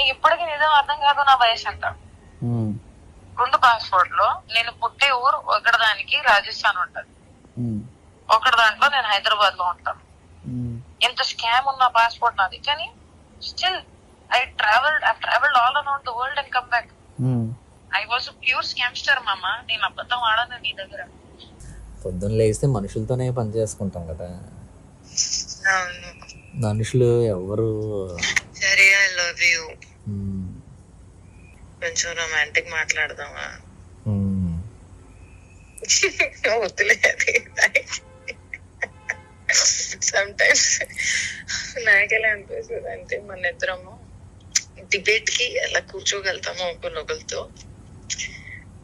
నీకు ఇప్పటికీ నిజం అర్థం కాదు నా వయసు ఎంత. 2 పాస్పోర్ట్ లో నేను పుట్టే ఊరు ఒకటి దానికి రాజస్థాన్ ఉంటది, ఒకటి దాంట్లో నేను హైదరాబాద్ లో ఉంటాను. ఎంత స్కామ్ ఉన్న పాస్పోర్ట్ నాది, కానీ still I travelled all around the world and come back. I was pure scamster మామ. నేను అబద్ధం ఆడను నీ దగ్గర. పొద్దున్న లేస్తే మనుషులతోనే పని చేసుకుంటాం కదా, మనుషులు ఎవరు. సరే, ఐ లవ్ యూ. కొంచెం రొమాంటిక్ మాట్లాడదామా? వద్దులే, అది సమ్టైమ్స్ నాకెలా అనిపిస్తుంది అంటే మన ఇద్దరము డిబేట్ కి ఎలా కూర్చోగలుగుతామో ఒకరినొకరితో,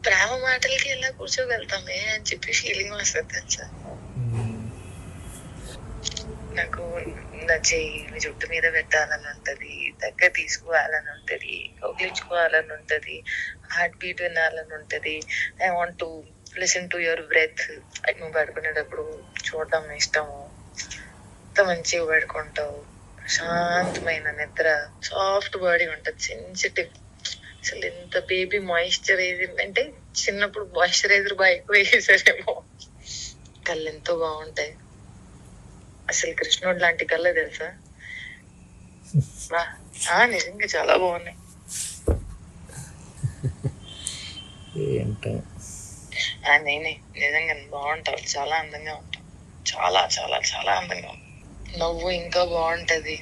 ప్రేమ మాటలకి ఎలా కూర్చోగలుగుతామే అని చెప్పి ఫీలింగ్ వస్తుంది తెలుసా. నాకు నా చెయ్యి జుట్టు మీద పెట్టాలని ఉంటది, దగ్గర తీసుకోవాలని ఉంటది, కౌగిలించుకోవాలని ఉంటది, హార్ట్ బీట్ వినాలని ఉంటది. I want to listen to your breath. నువ్వు పడుకునేటప్పుడు చూడడం ఇష్టము. ఎంత మంచిగా పడుకుంటావు, ప్రశాంతమైన నిద్ర, సాఫ్ట్ బాడీ ఉంటది, సెన్సిటివ్. అసలు ఎంత బేబీ మాయిశ్చరైజర్ అంటే చిన్నప్పుడు మాయిశ్చరైజర్ బాగా ఎక్కువ వేసేసారేమో. కళ్ళు ఎంతో బాగుంటాయి. అసలు కృష్ణుడు లాంటి కళ్ళే తెలుసా. నిజంగా చాలా బాగున్నాయి. నేనే నిజంగా బాగుంటావు, చాలా అందంగా ఉంటావు, చాలా చాలా చాలా అందంగా ఉంటావు. నవ్వు ఇంకా బాగుంటది,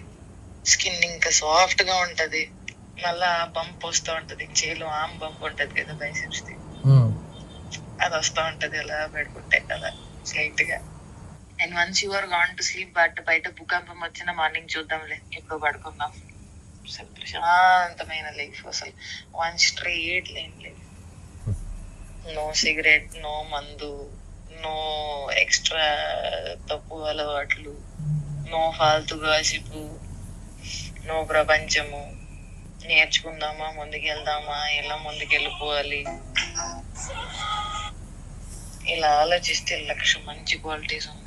స్కిన్ ఇంకా సాఫ్ట్ గా ఉంటది. మళ్ళా బంప్ వస్తూ ఉంటది, చేలో ఆమ్ బంప్ ఉంటది కదా బైసెప్స్ ది, అది వస్తూ ఉంటది అలా పెడుకుంటే అలా స్లైట్ గా. And once your gone to sleep, బయట భూకంపం వచ్చిన మార్నింగ్ చూద్దాంలే, ఎప్పుడు పడుకుందాం. అసలు ప్రశాంతమైన లైఫ్, అసలు 1 straight line life. No cigarette, no మందు, నో ఎక్స్ట్రా తప్పు అలవాట్లు, నో ఫాల్తు గాసిపు, నో ప్రపంచము. నేర్చుకుందామా, ముందుకెళ్దామా, ఎలా ముందుకెళ్ళిపోవాలి, ఇలా ఆలోచిస్తే 1,00,000 మంచి క్వాలిటీస్ ఉన్నాయి.